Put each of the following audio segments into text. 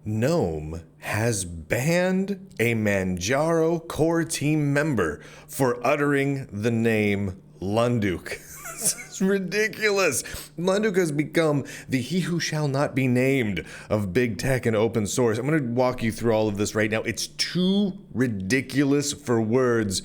GNOME has banned a Manjaro Core Team member for uttering the name Lunduke. This is ridiculous. Lunduke has become the he who shall not be named of big tech and open source. I'm going to walk you through all of this right now. It's too ridiculous for words.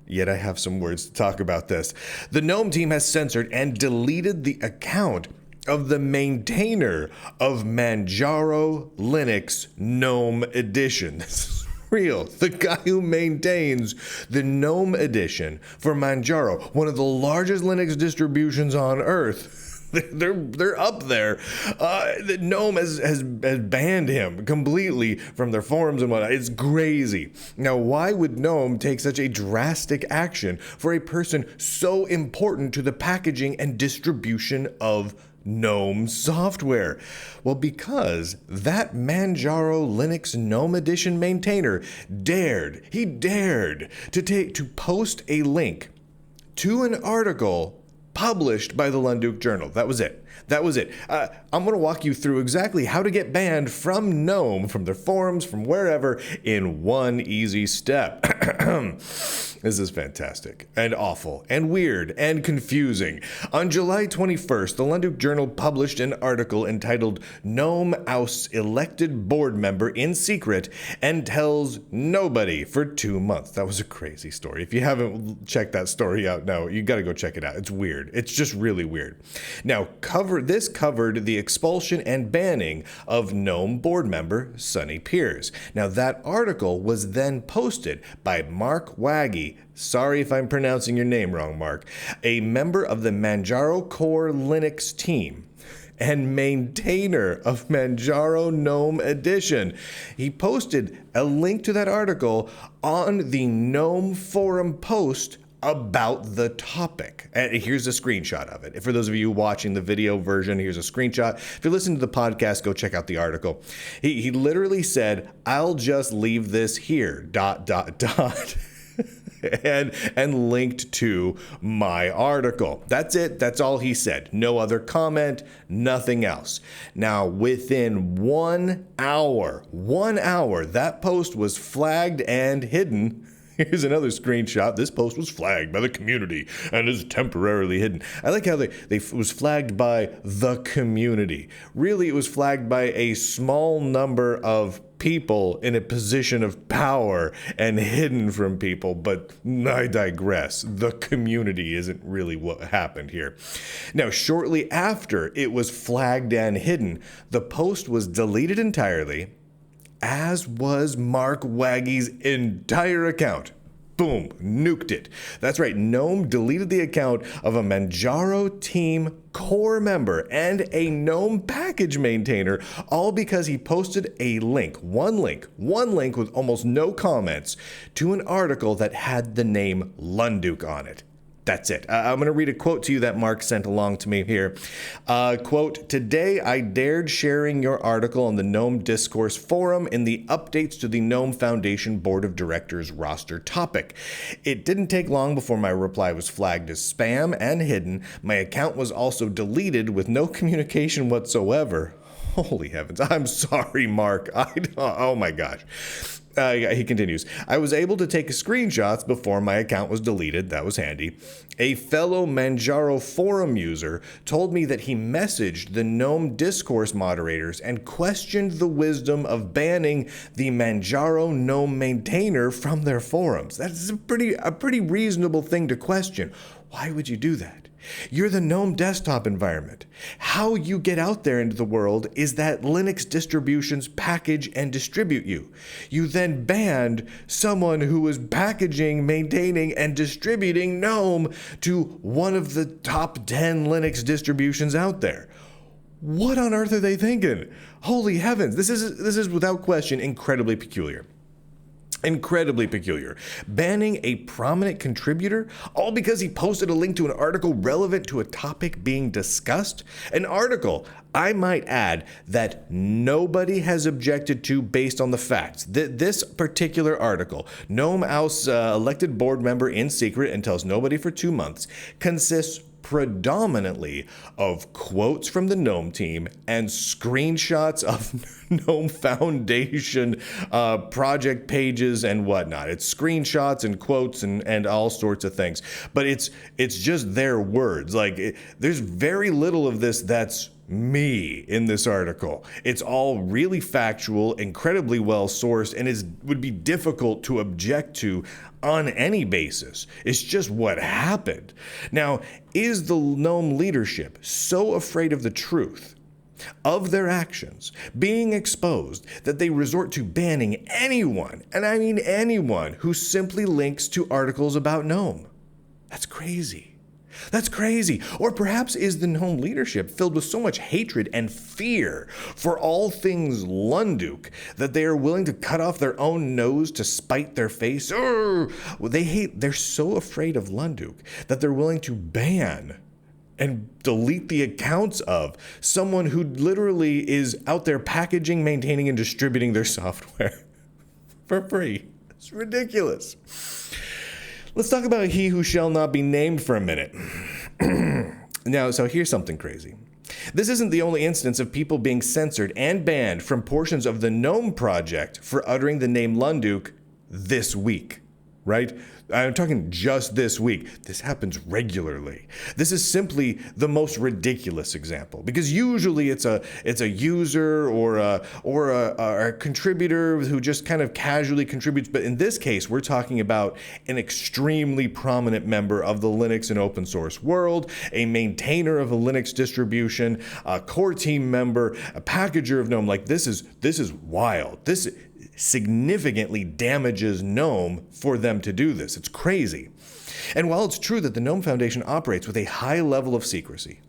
Yet I have some words to talk about this. The GNOME team has censored and deleted the account of the maintainer of Manjaro Linux GNOME Edition. This is real. The guy who maintains the GNOME Edition for Manjaro, one of the largest Linux distributions on Earth. They're up there. The GNOME has banned him completely from their forums and whatnot. It's crazy. Now, why would GNOME take such a drastic action for a person so important to the packaging and distribution of GNOME software? Well, because that Manjaro Linux GNOME Edition maintainer dared to post a link to an article published by the Lunduke Journal. That was it. I'm going to walk you through exactly how to get banned from GNOME, from their forums, from wherever, in one easy step. This is fantastic and awful and weird and confusing. On July 21st, the Lunduke Journal published an article entitled "GNOME Ousts Elected Board Member in Secret and Tells Nobody for 2 months." That was a crazy story. If you haven't checked that story out now, you got to go check it out. It's weird. It's just really weird. Now, this covered the expulsion and banning of GNOME board member Sonny Pierce. Now, that article was then posted by Mark Waggy. Sorry if I'm pronouncing your name wrong, Mark. A member of the Manjaro Core Linux team and maintainer of Manjaro GNOME Edition. He posted a link to that article on the GNOME forum post about the topic. And here's a screenshot of it. For those of you watching the video version, here's a screenshot. If you're listening to the podcast, go check out the article. He literally said, "I'll just leave this here, ... and linked to my article." That's it. That's all he said. No other comment, nothing else. Now, within 1 hour, that post was flagged and hidden. Here's another screenshot. This post was flagged by the community and is temporarily hidden. I like how they was flagged by the community. Really, it was flagged by a small number of people in a position of power and hidden from people, but I digress. The community isn't really what happened here. Now, shortly after it was flagged and hidden, the post was deleted entirely, as was Mark Waggy's entire account. Boom, nuked it. That's right, GNOME deleted the account of a Manjaro team core member and a GNOME package maintainer, all because he posted a link, one link with almost no comments, to an article that had the name Lunduke on it. That's it. I'm going to read a quote to you that Mark sent along to me here. Quote, "Today I dared sharing your article on the GNOME Discourse Forum in the updates to the GNOME Foundation Board of Directors roster topic. It didn't take long before my reply was flagged as spam and hidden. My account was also deleted with no communication whatsoever." Holy heavens. I'm sorry, Mark. Oh my gosh. He continues, "I was able to take screenshots before my account was deleted." That was handy. "A fellow Manjaro forum user told me that he messaged the GNOME Discourse moderators and questioned the wisdom of banning the Manjaro GNOME maintainer from their forums." That's a pretty reasonable thing to question. Why would you do that? You're the GNOME desktop environment. How you get out there into the world is that Linux distributions package and distribute you. You then banned someone who was packaging, maintaining, and distributing GNOME to one of the top 10 Linux distributions out there. What on earth are they thinking? Holy heavens, this is without question incredibly peculiar. Incredibly peculiar. Banning a prominent contributor, all because he posted a link to an article relevant to a topic being discussed? An article, I might add, that nobody has objected to based on the facts. This particular article, GNOME ousts elected board member in secret and tells nobody for 2 months, consists predominantly of quotes from the GNOME team and screenshots of GNOME Foundation project pages and whatnot. It's screenshots and quotes and all sorts of things. But it's just their words. Like, there's very little of this that's me in this article. It's all really factual, incredibly well sourced, and would be difficult to object to on any basis. It's just what happened. Now, is the GNOME leadership so afraid of the truth of their actions being exposed that they resort to banning anyone, and I mean anyone, who simply links to articles about GNOME? That's crazy. That's crazy. Or perhaps is the GNOME leadership filled with so much hatred and fear for all things Lunduke that they are willing to cut off their own nose to spite their face? They're so afraid of Lunduke that they're willing to ban and delete the accounts of someone who literally is out there packaging, maintaining, and distributing their software for free. It's ridiculous. Let's talk about he who shall not be named for a minute. Now, so here's something crazy. This isn't the only instance of people being censored and banned from portions of the GNOME project for uttering the name Lunduke this week, right? I'm talking just this week. This happens regularly. This is simply the most ridiculous example, because usually it's a user or a contributor who just kind of casually contributes. But in this case, we're talking about an extremely prominent member of the Linux and open source world, a maintainer of a Linux distribution, a core team member, a packager of GNOME. Like, this is wild. This significantly damages GNOME for them to do this. It's crazy. And while it's true that the GNOME Foundation operates with a high level of secrecy,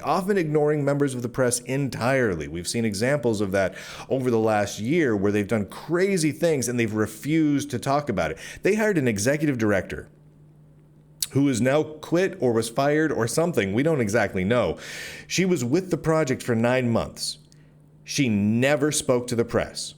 often ignoring members of the press entirely. We've seen examples of that over the last year where they've done crazy things and they've refused to talk about it. They hired an executive director who is now quit or was fired or something. We don't exactly know. She was with the project for 9 months. She never spoke to the press.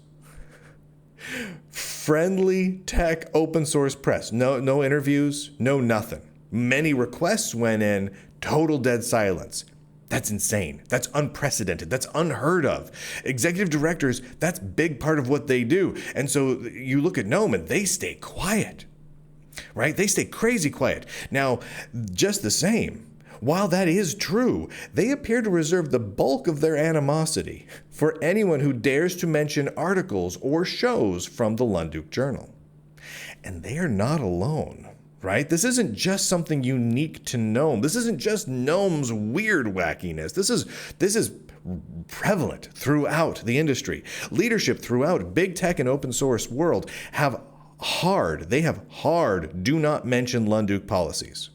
Friendly tech open source press. No interviews, no nothing. Many requests went in, total dead silence. That's insane. That's unprecedented. That's unheard of. Executive directors, that's a big part of what they do. And so you look at GNOME and they stay quiet, right? They stay crazy quiet. Now, just the same, while that is true, they appear to reserve the bulk of their animosity for anyone who dares to mention articles or shows from the Lunduke Journal. And they are not alone, right? This isn't just something unique to GNOME. This isn't just GNOME's weird wackiness. This is prevalent throughout the industry. Leadership throughout big tech and open source world have hard do not mention Lunduke policies.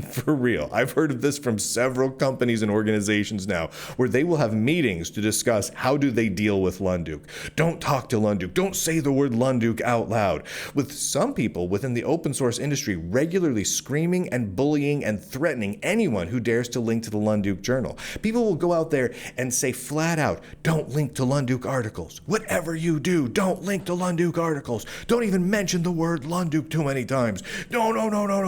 For real. I've heard of this from several companies and organizations now, where they will have meetings to discuss how do they deal with Lunduke. Don't talk to Lunduke. Don't say the word Lunduke out loud. With some people within the open source industry regularly screaming and bullying and threatening anyone who dares to link to the Lunduke Journal. People will go out there and say flat out, don't link to Lunduke articles. Whatever you do, don't link to Lunduke articles. Don't even mention the word Lunduke too many times. No,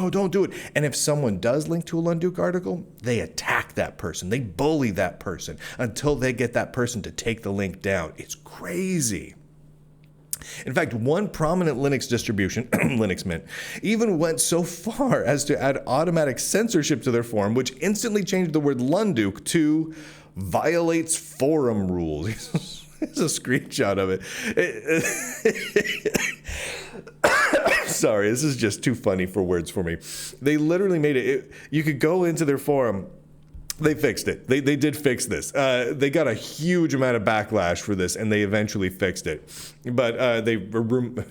don't do it. And if someone does link to a Lunduke article, they attack that person. They bully that person until they get that person to take the link down. It's crazy. In fact, one prominent Linux distribution, Linux Mint, even went so far as to add automatic censorship to their forum, which instantly changed the word Lunduke to violates forum rules. There's a screenshot of it. Sorry, this is just too funny for words for me. They literally made it. You could go into their forum. They fixed it. They did fix this. They got a huge amount of backlash for this, and they eventually fixed it. But I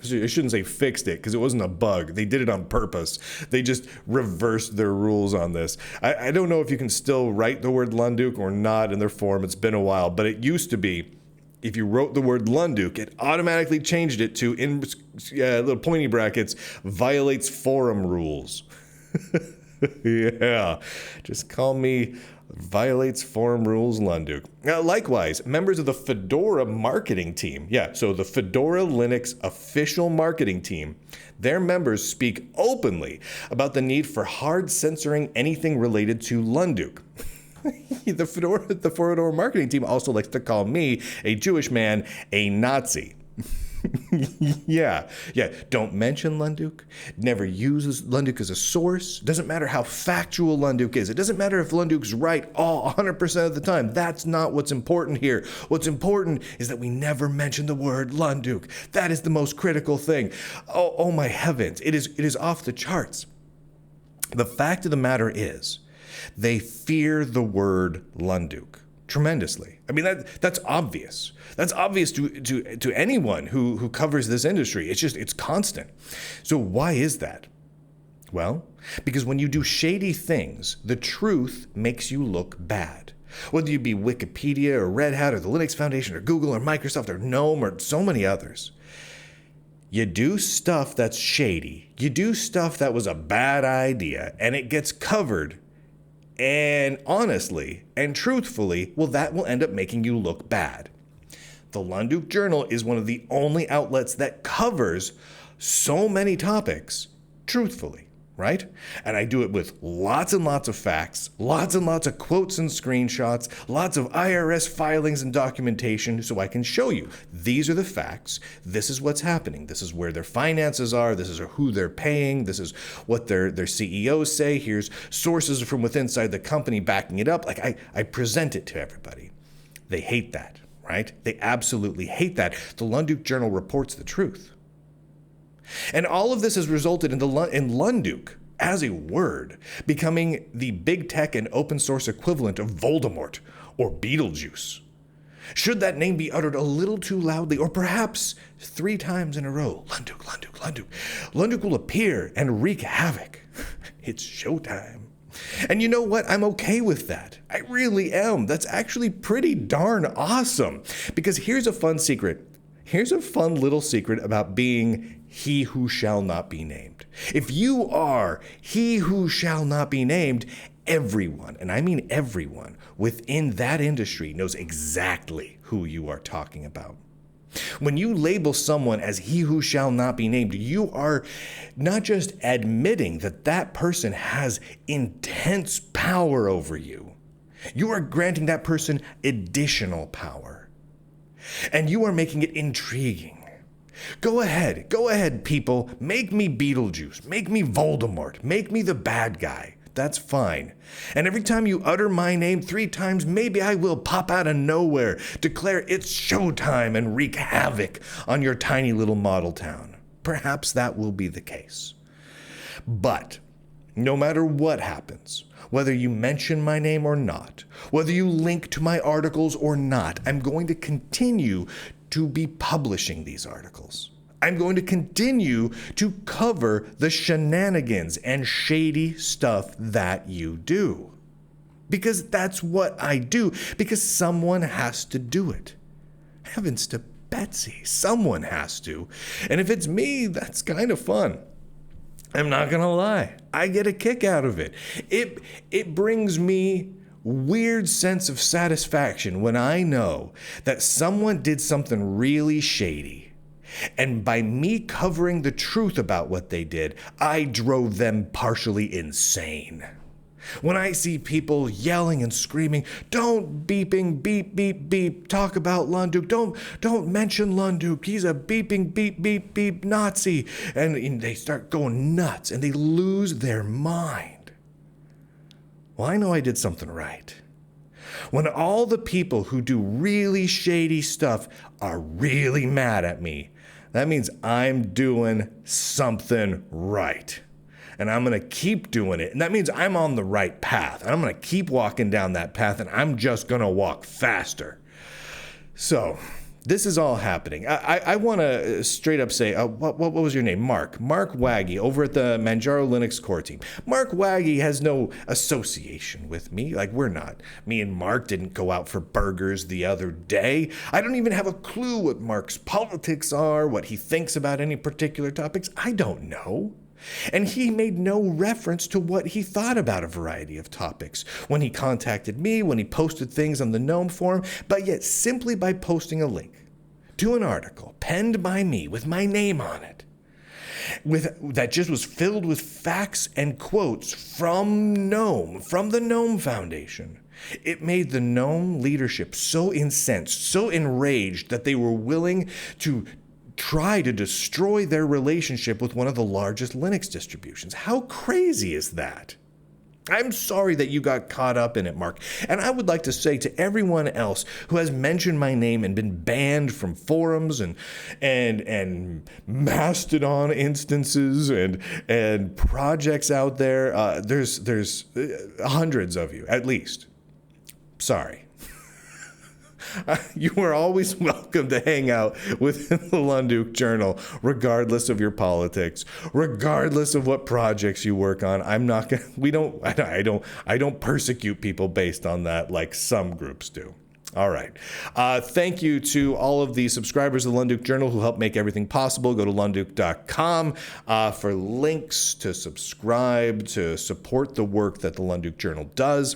shouldn't say fixed it, because it wasn't a bug. They did it on purpose. They just reversed their rules on this. I don't know if you can still write the word Lunduke or not in their forum. It's been a while, but it used to be, if you wrote the word Lunduke, it automatically changed it to, in little pointy brackets, violates forum rules. Yeah, just call me Violates forum rules, Lunduke. Likewise, members of the Fedora marketing team. Yeah, so the Fedora Linux official marketing team. Their members speak openly about the need for hard censoring anything related to Lunduke. The Fedora marketing team also likes to call me, a Jewish man, a Nazi. Yeah. Don't mention Lunduke. Never use Lunduke as a source. Doesn't matter how factual Lunduke is. It doesn't matter if Lunduke's right all 100% of the time. That's not what's important here. What's important is that we never mention the word Lunduke. That is the most critical thing. Oh my heavens. It is off the charts. The fact of the matter is, they fear the word Lunduke tremendously. I mean, that's obvious. That's obvious to anyone who covers this industry. It's constant. So why is that? Well, because when you do shady things, the truth makes you look bad. Whether you be Wikipedia or Red Hat or the Linux Foundation or Google or Microsoft or GNOME or so many others. You do stuff that's shady. You do stuff that was a bad idea, and it gets covered. And honestly and truthfully, well, that will end up making you look bad. The Lunduke Journal is one of the only outlets that covers so many topics truthfully, right? And I do it with lots and lots of facts, lots and lots of quotes and screenshots, lots of IRS filings and documentation so I can show you these are the facts, this is what's happening, this is where their finances are, this is who they're paying, this is what their CEOs say, here's sources from within inside the company backing it up. Like I present it to everybody. They hate that, right? They absolutely hate that. The Lunduke Journal reports the truth. And all of this has resulted in Lunduke, as a word, becoming the big tech and open source equivalent of Voldemort or Beetlejuice. Should that name be uttered a little too loudly, or perhaps 3 times in a row, Lunduke, Lunduke, Lunduke, Lunduke will appear and wreak havoc. It's showtime. And you know what? I'm okay with that. I really am. That's actually pretty darn awesome. Because here's a fun secret. Here's a fun little secret about being he who shall not be named. If you are he who shall not be named, everyone, and I mean everyone, within that industry knows exactly who you are talking about. When you label someone as he who shall not be named, you are not just admitting that that person has intense power over you. You are granting that person additional power. And you are making it intriguing. Go ahead, people. Make me Beetlejuice. Make me Voldemort. Make me the bad guy. That's fine. And every time you utter my name 3 times, maybe I will pop out of nowhere, declare it's showtime, and wreak havoc on your tiny little model town. Perhaps that will be the case. But no matter what happens, whether you mention my name or not, whether you link to my articles or not, I'm going to continue to be publishing these articles. I'm going to continue to cover the shenanigans and shady stuff that you do. Because that's what I do. Because someone has to do it. Heavens to Betsy, someone has to. And if it's me, that's kind of fun. I'm not gonna lie. I get a kick out of it. It brings me weird sense of satisfaction when I know that someone did something really shady. And by me covering the truth about what they did, I drove them partially insane. When I see people yelling and screaming, don't beeping beep beep beep talk about Lunduke, don't mention Lunduke, he's a beeping beep beep beep Nazi, and they start going nuts and they lose their mind. Well, I know I did something right. When all the people who do really shady stuff are really mad at me, that means I'm doing something right. And I'm going to keep doing it. And that means I'm on the right path. And I'm going to keep walking down that path, and I'm just going to walk faster. So this is all happening. I want to straight up say, what was your name? Mark Waggy over at the Manjaro Linux Core Team. Mark Waggy has no association with me. Like, we're not. Me and Mark didn't go out for burgers the other day. I don't even have a clue what Mark's politics are, what he thinks about any particular topics. I don't know. And he made no reference to what he thought about a variety of topics when he contacted me, when he posted things on the GNOME forum, but yet simply by posting a link to an article penned by me with my name on it, that just was filled with facts and quotes from GNOME, from the GNOME Foundation. It made the GNOME leadership so incensed, so enraged that they were willing to try to destroy their relationship with one of the largest Linux distributions. How crazy is that? I'm sorry that you got caught up in it, Mark. And I would like to say to everyone else who has mentioned my name and been banned from forums and Mastodon instances and projects out there, there's hundreds of you, at least. Sorry. You are always welcome to hang out within the Lunduke Journal, regardless of your politics, regardless of what projects you work on. I'm not gonna. I don't persecute people based on that like some groups do. All right. Thank you to all of the subscribers of the Lunduke Journal who help make everything possible. Go to lunduke.com for links to subscribe, to support the work that the Lunduke Journal does.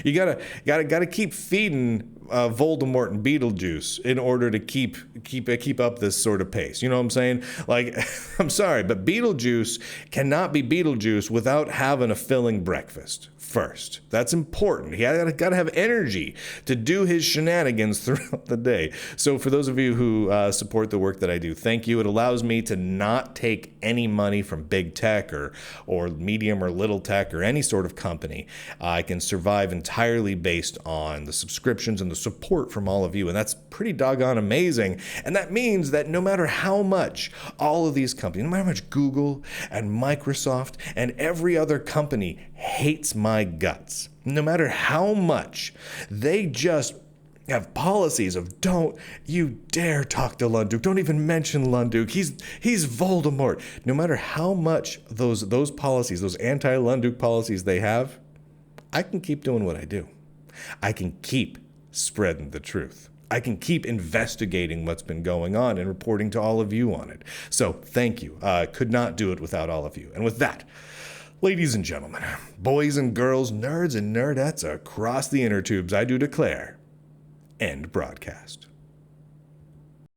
You gotta keep feeding Voldemort and Beetlejuice in order to keep up this sort of pace. You know what I'm saying? Like, I'm sorry, but Beetlejuice cannot be Beetlejuice without having a filling breakfast first. That's important. He gotta have energy to do his shenanigans throughout the day. So for those of you who support the work that I do, thank you. It allows me to not take any money from big tech or medium or little tech or any sort of company. I can survive entirely based on the subscriptions and the support from all of you, and that's pretty doggone amazing. And that means that no matter how much all of these companies, no matter how much Google and Microsoft and every other company hates my guts, no matter how much they just have policies of don't you dare talk to Lunduke, don't even mention Lunduke, he's Voldemort. No matter how much those policies, those anti-Lunduke policies they have, I can keep doing what I do. I can keep spreading the truth. I can keep investigating what's been going on and reporting to all of you on it. So thank you. Could not do it without all of you. And with that, ladies and gentlemen, boys and girls, nerds and nerdettes across the inner tubes, I do declare, end broadcast.